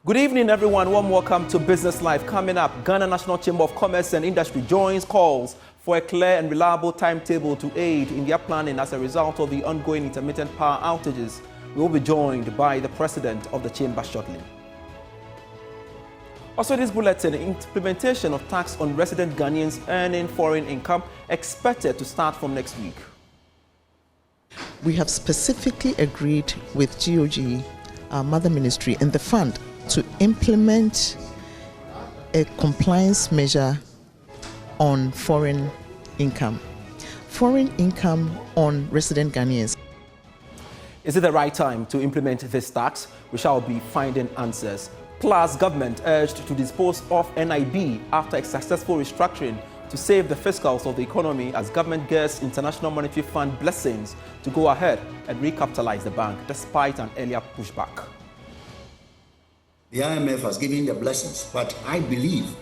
Good evening, everyone. Warm welcome to Business Live. Coming up, Ghana National Chamber of Commerce and Industry joins calls for a clear and reliable timetable to aid in their planning as a result of the ongoing intermittent power outages. We will be joined by the president of the chamber shortly. Also, this bulletin, implementation of tax on resident Ghanaians earning foreign income expected to start from next week. We have specifically agreed with GOG, our mother ministry, and the fund to implement a compliance measure on foreign income. Foreign income on resident Ghanaians. Is it the right time to implement this tax? We shall be finding answers. Plus, government urged to dispose of NIB after a successful restructuring to save the fiscals of the economy as government gets International Monetary Fund blessings to go ahead and recapitalize the bank despite an earlier pushback. The IMF has given the blessings, but I believe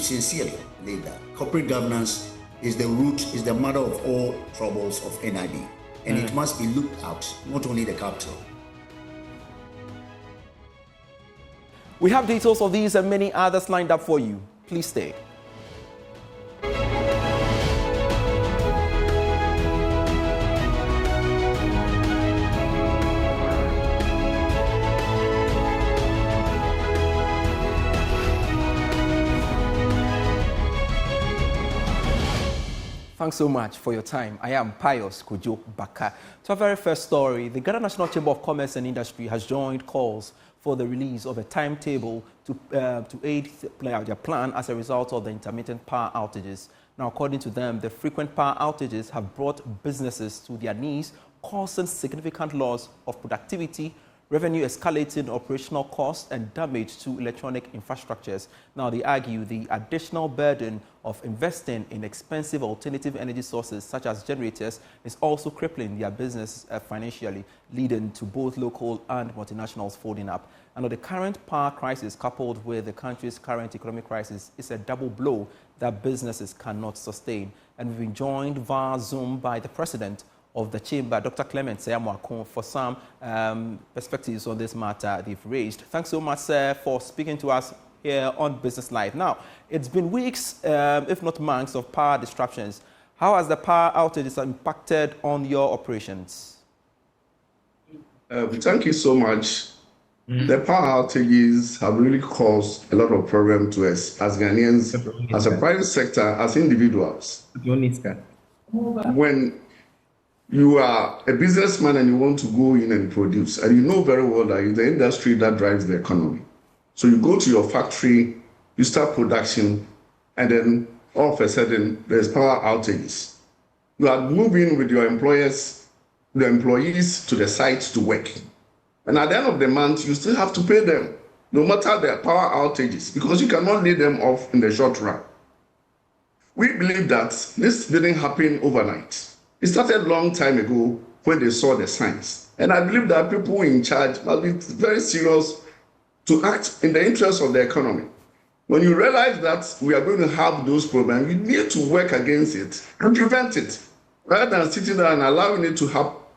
sincerely that corporate governance is the root, is the mother of all troubles of NIB. And it must be looked at, not only the capital. We have details of these and many others lined up for you. Please stay. Thanks so much for your time. I am Pius Kojo Baka. To our very first story, the Ghana National Chamber of Commerce and Industry has joined calls for the release of a timetable to aid their plan as a result of the intermittent power outages. Now, according to them, the frequent power outages have brought businesses to their knees, causing significant loss of productivity, revenue escalating operational costs, and damage to electronic infrastructures. Now, they argue the additional burden of investing in expensive alternative energy sources such as generators is also crippling their business financially, leading to both local and multinationals folding up. And the current power crisis coupled with the country's current economic crisis is a double blow that businesses cannot sustain. And we've been joined via Zoom by the president of the chamber, Dr. Clement Sayamwakon, for some perspectives on this matter they've raised. Thanks so much, sir, for speaking to us here on Business Live. Now, it's been weeks, if not months, of power disruptions. How has the power outages impacted on your operations? Thank you so much. The power outages have really caused a lot of problem to us as Ghanaians, as a private sector, as individuals. When you are a businessman and you want to go in and produce, and you know very well that it's the industry that drives the economy. So you go to your factory, you start production, and then all of a sudden there's power outages. You are moving with your employees to the site to work. And at the end of the month, you still have to pay them, no matter their power outages, because you cannot lay them off in the short run. We believe that this didn't happen overnight. It started a long time ago when they saw the signs. And I believe that people in charge must be very serious to act in the interest of the economy. When you realize that we are going to have those problems, you need to work against it and prevent it, rather than sitting there and allowing it to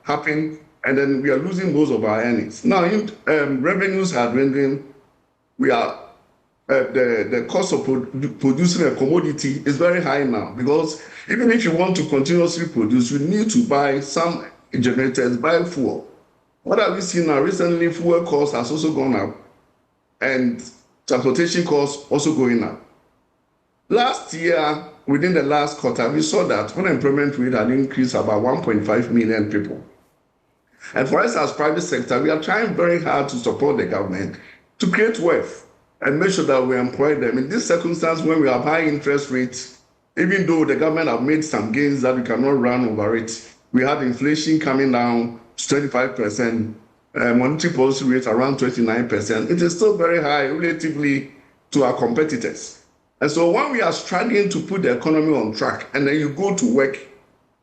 happen, and then we are losing most of our earnings. Now, revenues are dwindling. The cost of producing a commodity is very high now, because even if you want to continuously produce, you need to buy some generators, buy fuel. What have we seen now? Recently, fuel costs has also gone up, and transportation costs also going up. Last year, within the last quarter, we saw that unemployment rate had increased about 1.5 million people. And for us as private sector, we are trying very hard to support the government to create wealth and make sure that we employ them. In this circumstance, when we have high interest rates, even though the government have made some gains that we cannot run over it, we had inflation coming down to 25%, monetary policy rate around 29%. It is still very high relatively to our competitors. And so when we are struggling to put the economy on track, and then you go to work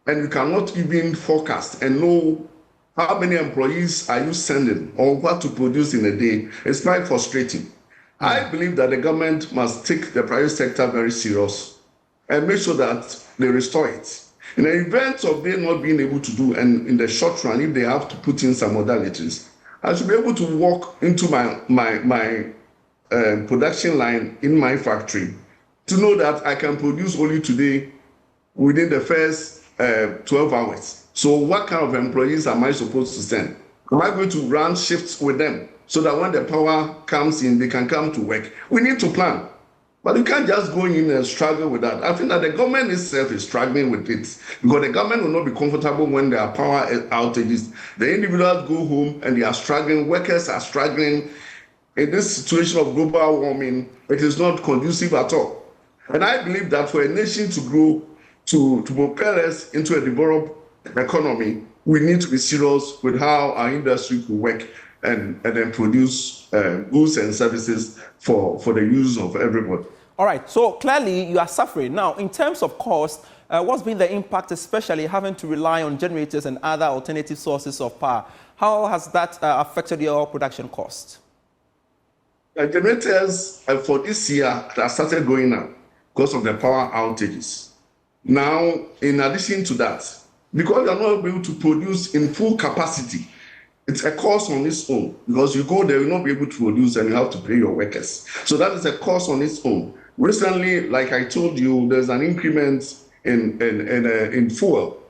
and you cannot even forecast and know how many employees are you sending or what to produce in a day, it's quite frustrating. I believe that the government must take the private sector very serious and make sure that they restore it. In the event of they not being able to do, and in the short run, if they have to put in some modalities, I should be able to walk into my production line in my factory to know that I can produce only today within the first 12 hours. So what kind of employees am I supposed to send? Am I going to run shifts with them so that when the power comes in, they can come to work? We need to plan. But you can't just go in and struggle with that. I think that the government itself is struggling with it because the government will not be comfortable when there are power outages. The individuals go home and they are struggling. Workers are struggling. In this situation of global warming, it is not conducive at all. And I believe that for a nation to grow, to propel us into a developed economy, we need to be serious with how our industry could work and then produce goods and services for the use of everybody. All right, so clearly you are suffering. Now, in terms of cost, what's been the impact, especially having to rely on generators and other alternative sources of power? How has that affected your production cost? Generators for this year have started going up because of the power outages. Now, in addition to that, because you are not able to produce in full capacity, it's a cost on its own because you go there, you'll not be able to produce and you have to pay your workers. So that is a cost on its own. Recently, like I told you, there's an increment in fuel.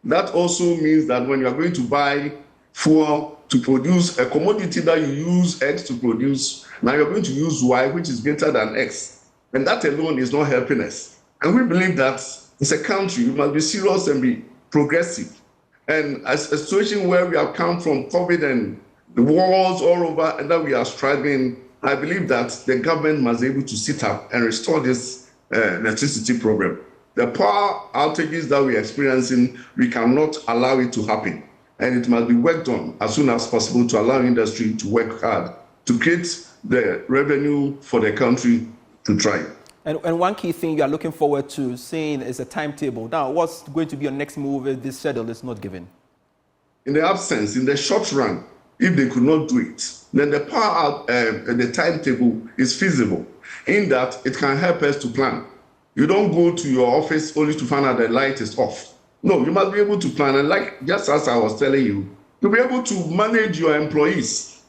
That also means that when you are going to buy fuel to produce a commodity that you use X to produce, now you're going to use Y, which is greater than X. And that alone is not helping us. And we believe that as a country, we must be serious and be progressive. And as a situation where we have come from COVID and the wars all over and that we are struggling, I believe that the government must be able to sit up and restore this electricity program. The power outages that we're experiencing, we cannot allow it to happen. And it must be worked on as soon as possible to allow industry to work hard to create the revenue for the country to thrive. And one key thing you are looking forward to seeing is a timetable. Now, what's going to be your next move if this schedule is not given? In the absence, in the short run, if they could not do it, then the power, the timetable is feasible in that it can help us to plan. You don't go to your office only to find out the light is off. No, you must be able to plan. And like just as I was telling you, to be able to manage your employees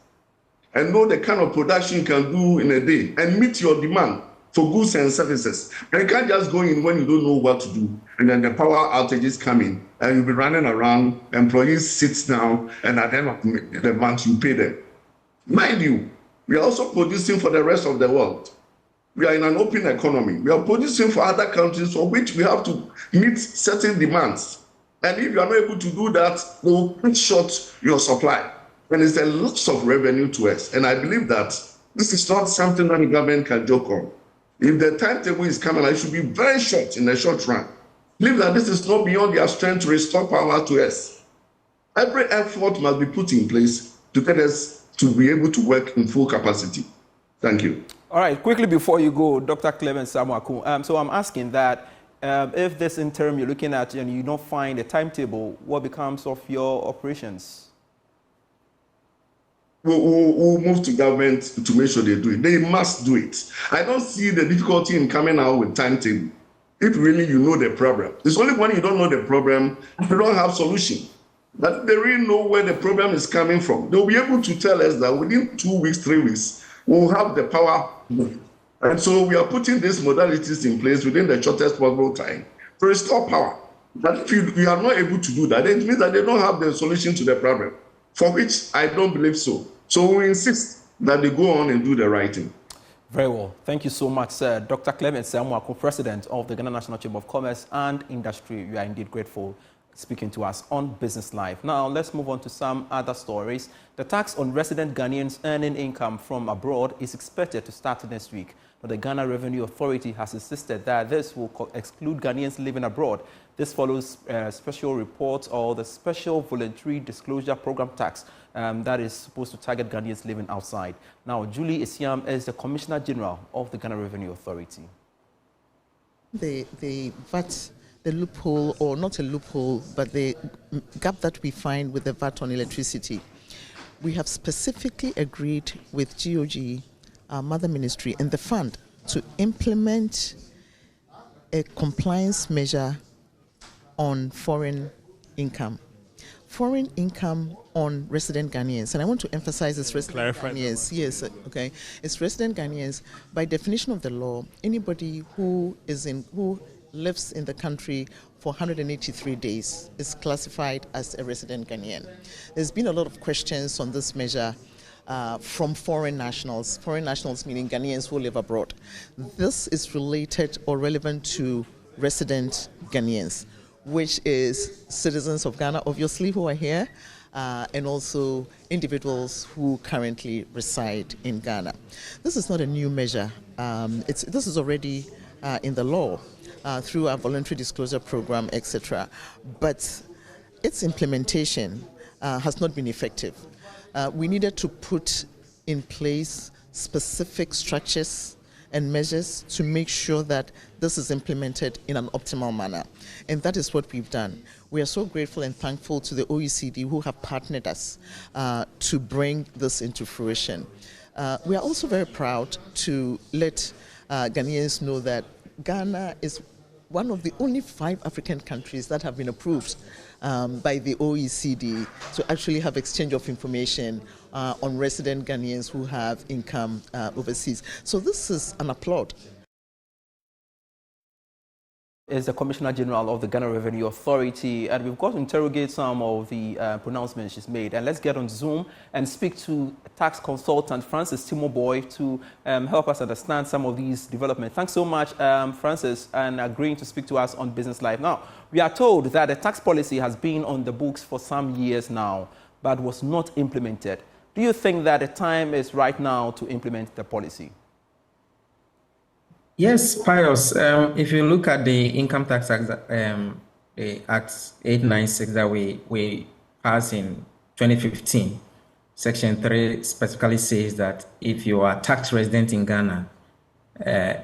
and know the kind of production you can do in a day and meet your demand for goods and services. And you can't just go in when you don't know what to do. And then the power outages come in and you'll be running around, employees sit down, and at the end of the month, you pay them. Mind you, we are also producing for the rest of the world. We are in an open economy. We are producing for other countries for which we have to meet certain demands. And if you are not able to do that, they will cut short your supply. And it's a loss of revenue to us. And I believe that this is not something that the government can joke on. If the timetable is coming, it should be very short in the short run. Believe that this is not beyond their strength to restore power to us. Every effort must be put in place to get us to be able to work in full capacity. Thank you. All right, quickly before you go, Dr. Clement Samuaku, so I'm asking that if this interim you're looking at and you don't find a timetable, what becomes of your operations? We'll move to government to make sure they do it. They must do it. I don't see the difficulty in coming out with timetable. If really you know the problem. It's only when you don't know the problem, you don't have solution. But if they really know where the problem is coming from, they'll be able to tell us that within 2 weeks, 3 weeks, we'll have the power. And so we are putting these modalities in place within the shortest possible time to restore power. But if you are not able to do that, it means that they don't have the solution to the problem, for which I don't believe so. So we insist that they go on and do the right thing. Very well. Thank you so much, sir. Dr. Clement Samuaku, President of the Ghana National Chamber of Commerce and Industry. We are indeed grateful speaking to us on Business Live. Now, let's move on to some other stories. The tax on resident Ghanaians earning income from abroad is expected to start next week. But the Ghana Revenue Authority has insisted that this will exclude Ghanaians living abroad. This follows special reports or the Special Voluntary Disclosure Program tax that is supposed to target Ghanaians living outside. Now, Julie Isiam is the Commissioner General of the Ghana Revenue Authority. The VAT, the loophole, or not a loophole, but the gap that we find with the VAT on electricity, we have specifically agreed with GOG, our mother ministry, and the fund to implement a compliance measure on foreign income. foreign income on resident Ghanaians, and I want to emphasize it's resident Ghanaians. Yes, okay. It's resident Ghanaians. By definition of the law, anybody who lives in the country for 183 days is classified as a resident Ghanaian. There's been a lot of questions on this measure from foreign nationals meaning Ghanaians who live abroad. This is related or relevant to resident Ghanaians, which is citizens of Ghana, obviously, who are here, and also individuals who currently reside in Ghana. This is not a new measure. This is already in the law through our voluntary disclosure program, etc. But its implementation has not been effective. We needed to put in place specific structures and measures to make sure that this is implemented in an optimal manner. And that is what we've done. We are so grateful and thankful to the OECD who have partnered us to bring this into fruition. We are also very proud to let Ghanaians know that Ghana is one of the only 5 African countries that have been approved by the OECD to actually have exchange of information on resident Ghanaians who have income overseas. So this is an applaud. Is the Commissioner General of the Ghana Revenue Authority, and we've got to interrogate some of the pronouncements she's made. And let's get on Zoom and speak to tax consultant Francis Timoboy to help us understand some of these developments. Thanks so much, Francis, and agreeing to speak to us on Business Live. Now, we are told that the tax policy has been on the books for some years now, but was not implemented. Do you think that the time is right now to implement the policy? Yes, Pius. If you look at the Income Tax Act, Act 896 that we passed in 2015, Section 3 specifically says that if you are a tax resident in Ghana,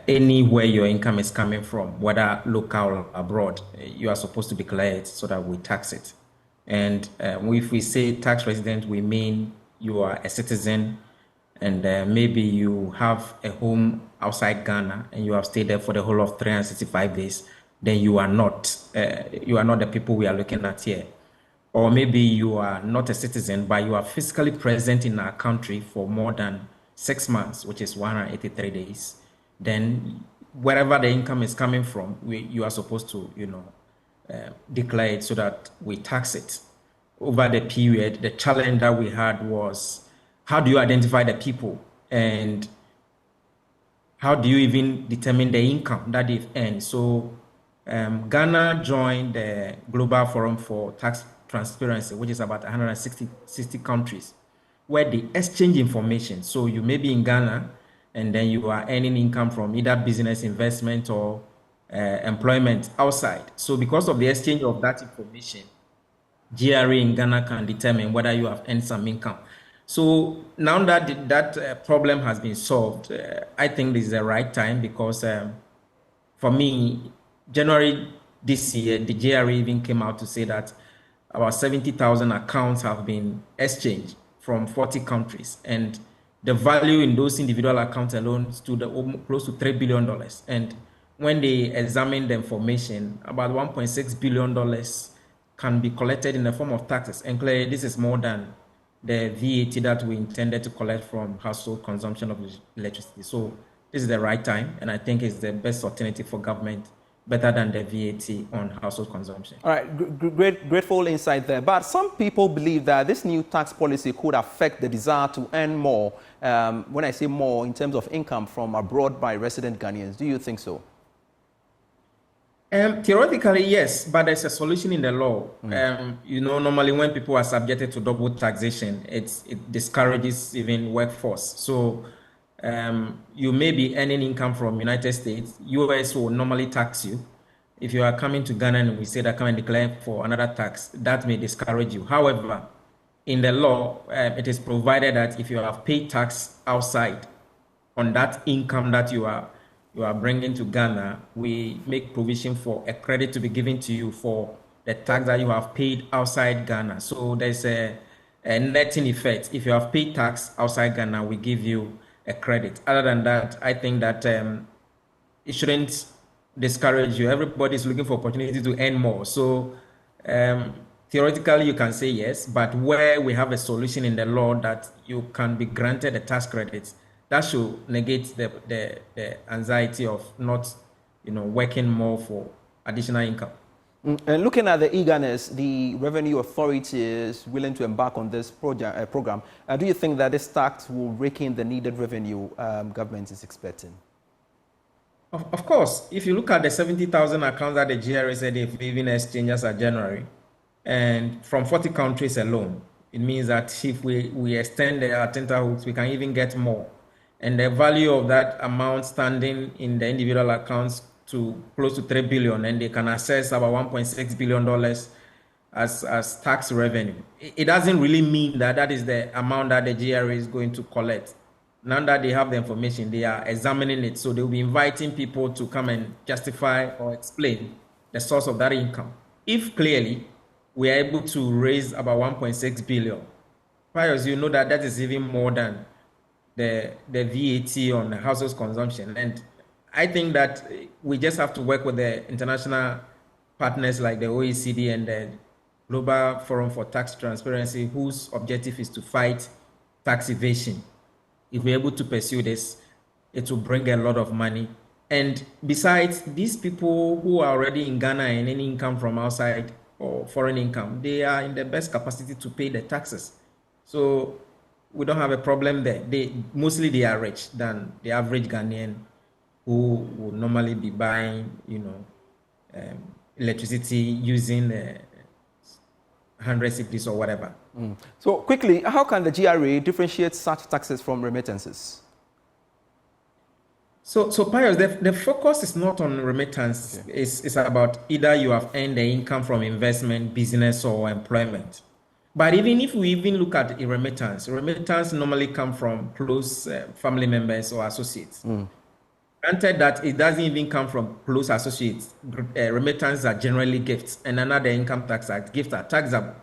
anywhere your income is coming from, whether local or abroad, you are supposed to declare it so that we tax it. And if we say tax resident, we mean you are a citizen and maybe you have a home outside Ghana and you have stayed there for the whole of 365 days, then you are not the people we are looking at here. Or maybe you are not a citizen, but you are physically present in our country for more than 6 months, which is 183 days. Then wherever the income is coming from, you are supposed to, declare it so that we tax it. Over the period, the challenge that we had was, how do you identify the people, and how do you even determine the income that they've earned? So Ghana joined the Global Forum for Tax Transparency, which is about 160 countries, where they exchange information. So you may be in Ghana, and then you are earning income from either business, investment, or employment outside. So because of the exchange of that information, GRA in Ghana can determine whether you have earned some income. So now that that problem has been solved, I think this is the right time, because for me, January this year, the GRA even came out to say that about 70,000 accounts have been exchanged from 40 countries. And the value in those individual accounts alone stood close to $3 billion. And when they examined the information, about $1.6 billion can be collected in the form of taxes. And clearly, this is more than the VAT that we intended to collect from household consumption of electricity. So this is the right time, and I think it's the best alternative for government, better than the VAT on household consumption. All right, grateful insight there. But some people believe that this new tax policy could affect the desire to earn more, when I say more, in terms of income from abroad by resident Ghanaians. Do you think so? Theoretically, yes, but there's a solution in the law. Normally when people are subjected to double taxation, it discourages even workforce. So you may be earning income from United States. US will normally tax you. If you are coming to Ghana and we say that come and declare for another tax, that may discourage you. However, in the law, it is provided that if you have paid tax outside on that income that you are bringing to Ghana, we make provision for a credit to be given to you for the tax that you have paid outside Ghana. So there's a netting effect. If you have paid tax outside Ghana, we give you a credit. Other than that, I think that it shouldn't discourage you. Everybody's looking for opportunity to earn more. So theoretically you can say yes, but where we have a solution in the law that you can be granted a tax credit, that should negate the anxiety of not, working more for additional income. And looking at the eagerness, the revenue authority is willing to embark on this program. Do you think that this tax will rake in the needed revenue government is expecting? Of course, if you look at the 70,000 accounts that the GRA said they've even exchanged as of January, and from 40 countries alone, it means that if we extend our tenterhooks, we can even get more. And the value of that amount standing in the individual accounts to close to 3 billion, and they can access about $1.6 billion as tax revenue. It doesn't really mean that is the amount that the GRA is going to collect. Now that they have the information, they are examining it. So they'll be inviting people to come and justify or explain the source of that income. If clearly we are able to raise about 1.6 billion, Pius, you know that is even more than the VAT on household consumption. And I think that we just have to work with the international partners like the OECD and the Global Forum for Tax Transparency, whose objective is to fight tax evasion. If we're able to pursue this, it will bring a lot of money. And besides, these people who are already in Ghana and any income from outside or foreign income, they are in the best capacity to pay the taxes. So we don't have a problem there. Mostly they are rich than the average Ghanaian who would normally be buying, electricity using 100 cedis or whatever. So quickly, how can the GRA differentiate such taxes from remittances? So Pius, the focus is not on remittance. Okay. It's about either you have earned the income from investment, business, or employment. But even if we look at a remittance normally come from close family members or associates. Granted that it doesn't even come from close associates. Remittances are generally gifts, and another income tax act, gifts are taxable.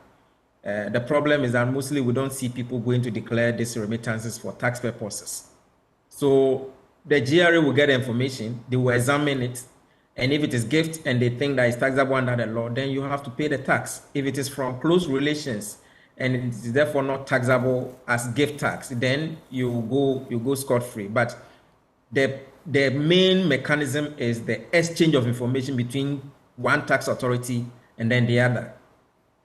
The problem is that mostly we don't see people going to declare these remittances for tax purposes. So the GRA will get information, they will examine it, and if it is gift and they think that it's taxable under the law, then you have to pay the tax. If it is from close relations and it is therefore not taxable as gift tax, then you go scot-free. But the main mechanism is the exchange of information between one tax authority and then the other.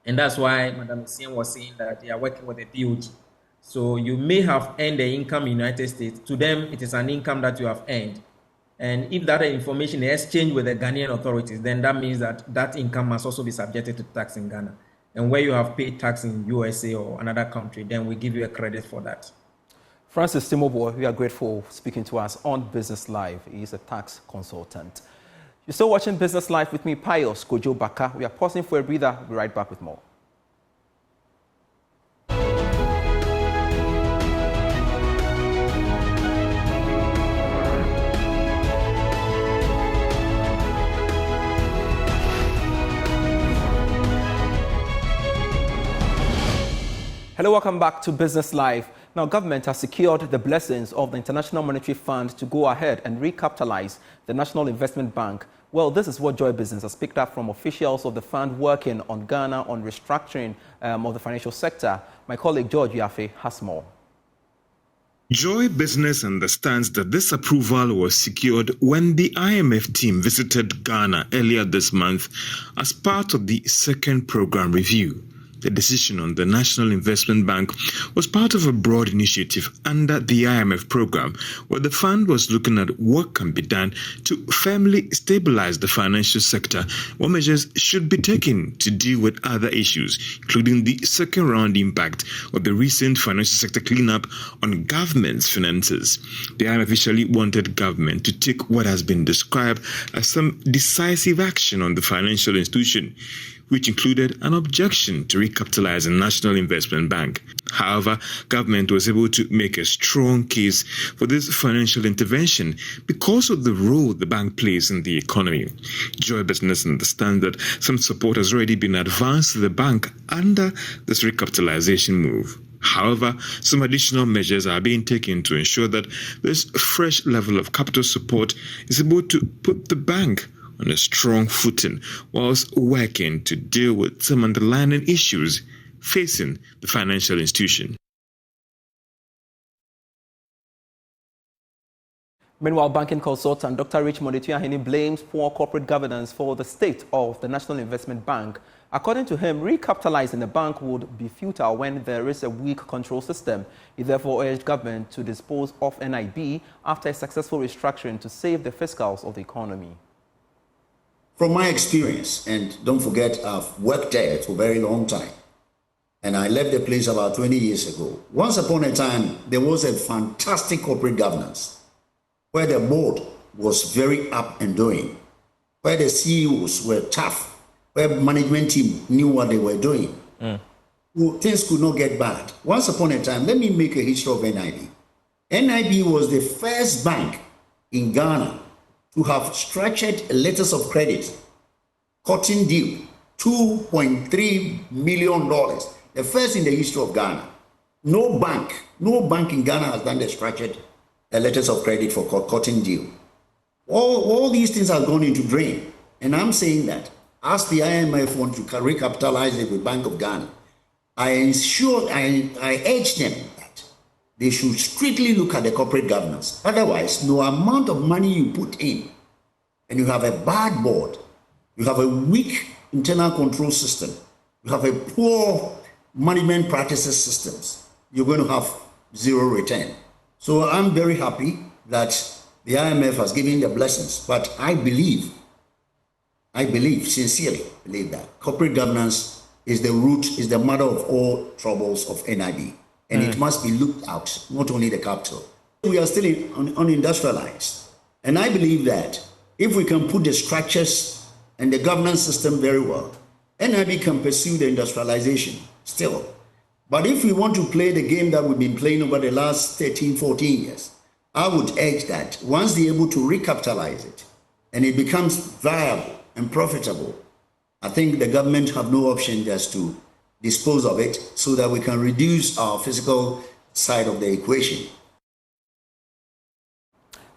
And that's why Madam Sien was saying that they are working with the DOG. So you may have earned the income in the United States. To them, it is an income that you have earned. And if that information is exchanged with the Ghanaian authorities, then that means that income must also be subjected to tax in Ghana. And where you have paid tax in USA or another country, then we give you a credit for that. Francis Timobo, we are grateful for speaking to us on Business Live. He is a tax consultant. You're still watching Business Live with me, Pius Kojo Baka. We are pausing for a breather. We'll be right back with more. Hello, welcome back to Business Live. Now, government has secured the blessings of the International Monetary Fund to go ahead and recapitalize the National Investment Bank. Well, this is what Joy Business has picked up from officials of the fund working on Ghana on restructuring of the financial sector. My colleague George Yafe has more. Joy Business understands that this approval was secured when the IMF team visited Ghana earlier this month as part of the second program review. The decision on the National Investment Bank was part of a broad initiative under the IMF program, where the fund was looking at what can be done to firmly stabilize the financial sector, what measures should be taken to deal with other issues, including the second round impact of the recent financial sector cleanup on government's finances. The IMF officially wanted government to take what has been described as some decisive action on the financial institution, which included an objection to recapitalize the National Investment Bank. However, government was able to make a strong case for this financial intervention because of the role the bank plays in the economy. Joy Business understands that some support has already been advanced to the bank under this recapitalization move. However, some additional measures are being taken to ensure that this fresh level of capital support is able to put the bank on a strong footing whilst working to deal with some underlying issues facing the financial institution. Meanwhile, banking consultant Dr. Richmond Etuahini blames poor corporate governance for the state of the National Investment Bank. According to him, recapitalizing the bank would be futile when there is a weak control system. He therefore urged government to dispose of NIB after a successful restructuring to save the fiscals of the economy. From my experience, and don't forget, I've worked there for a very long time, and I left the place about 20 years ago. Once upon a time, there was a fantastic corporate governance where the board was very up and doing, where the CEOs were tough, where management team knew what they were doing. Things could not get bad. Once upon a time, let me make a history of NIB. NIB was the first bank in Ghana to have structured letters of credit, cotton deal, $2.3 million. The first in the history of Ghana. No bank in Ghana has done the structured letters of credit for cotton deal. All these things have gone into drain. And I'm saying that as the IMF want to recapitalize it with Bank of Ghana, I urge them that they should strictly look at the corporate governance. Otherwise, no amount of money you put in, and you have a bad board, you have a weak internal control system, you have a poor management practices systems, you're going to have zero return. So I'm very happy that the IMF has given the blessings, but I sincerely believe that corporate governance is the root, is the mother of all troubles of NIB, and it must be looked at, not only the capital. We are still unindustrialized, and I believe that if we can put the structures and the governance system very well, NIB can pursue the industrialization still. But if we want to play the game that we've been playing over the last 13, 14 years, I would urge that once they're able to recapitalize it and it becomes viable and profitable, I think the government have no option just to dispose of it so that we can reduce our physical side of the equation.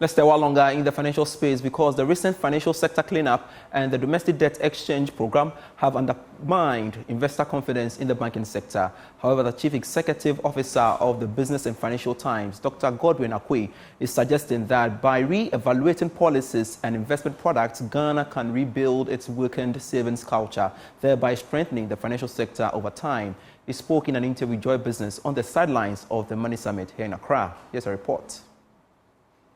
Let's stay a while longer in the financial space because the recent financial sector cleanup and the domestic debt exchange program have undermined investor confidence in the banking sector. However, the Chief Executive Officer of the Business and Financial Times, Dr. Godwin Akwe, is suggesting that by re-evaluating policies and investment products, Ghana can rebuild its weakened savings culture, thereby strengthening the financial sector over time. He spoke in an interview with Joy Business on the sidelines of the Money Summit here in Accra. Here's a report.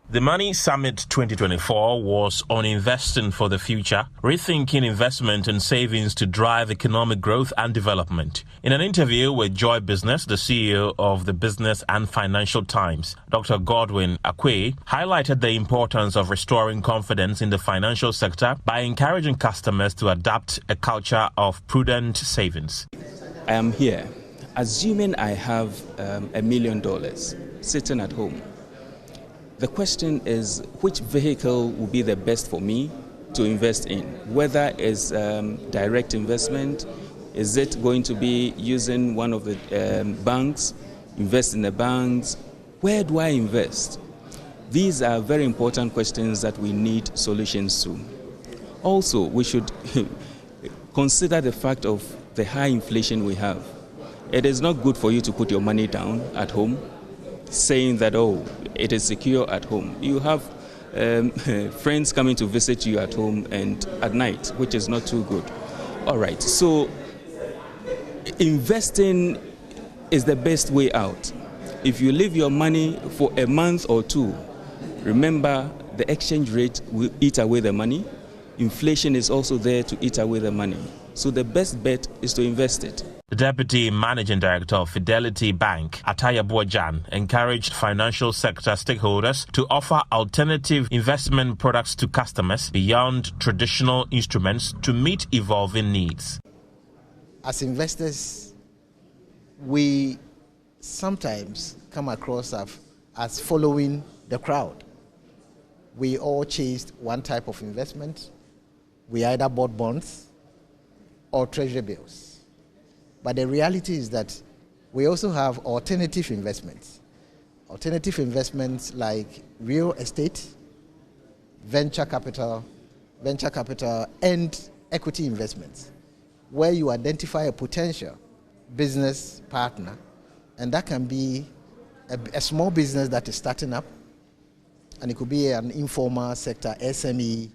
The Money Summit 2024 was on investing for the future, rethinking investment and savings to drive economic growth and development. In an interview with Joy Business, the CEO of the Business and Financial Times, Dr. Godwin Akwe, highlighted the importance of restoring confidence in the financial sector by encouraging customers to adopt a culture of prudent savings. I am here, assuming I have $1 million sitting at home. The question is, which vehicle will be the best for me to invest in? Whether it's direct investment, is it going to be using one of the banks, invest in the banks? Where do I invest? These are very important questions that we need solutions to. Also, we should consider the fact of the high inflation we have. It is not good for you to put your money down at home, saying that, oh, it is secure at home. You have friends coming to visit you at home and at night, which is not too good. All right, so investing is the best way out. If you leave your money for a month or two, remember the exchange rate will eat away the money. Inflation is also there to eat away the money. So the best bet is to invest it. The Deputy Managing Director of Fidelity Bank, Ataya Bojan, encouraged financial sector stakeholders to offer alternative investment products to customers beyond traditional instruments to meet evolving needs. As investors, we sometimes come across as following the crowd. We all chased one type of investment. We either bought bonds or treasury bills. But the reality is that we also have alternative investments. Alternative investments like real estate, venture capital, venture capital, and equity investments, where you identify a potential business partner, and that can be a small business that is starting up, and it could be an informal sector, SME.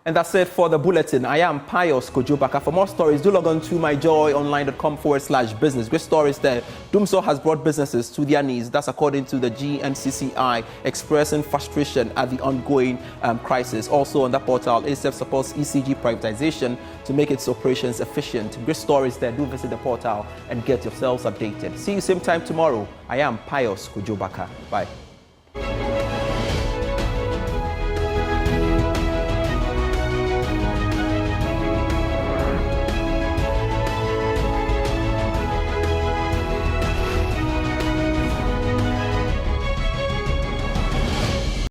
And that's it for the bulletin. I am Pius Kojobaka. For more stories, do log on to myjoyonline.com/business. Great stories there. Dumso has brought businesses to their knees. That's according to the GNCCI, expressing frustration at the ongoing crisis. Also on that portal, ASF supports ECG privatization to make its operations efficient. Great stories there. Do visit the portal and get yourselves updated. See you same time tomorrow. I am Pius Kojobaka. Bye.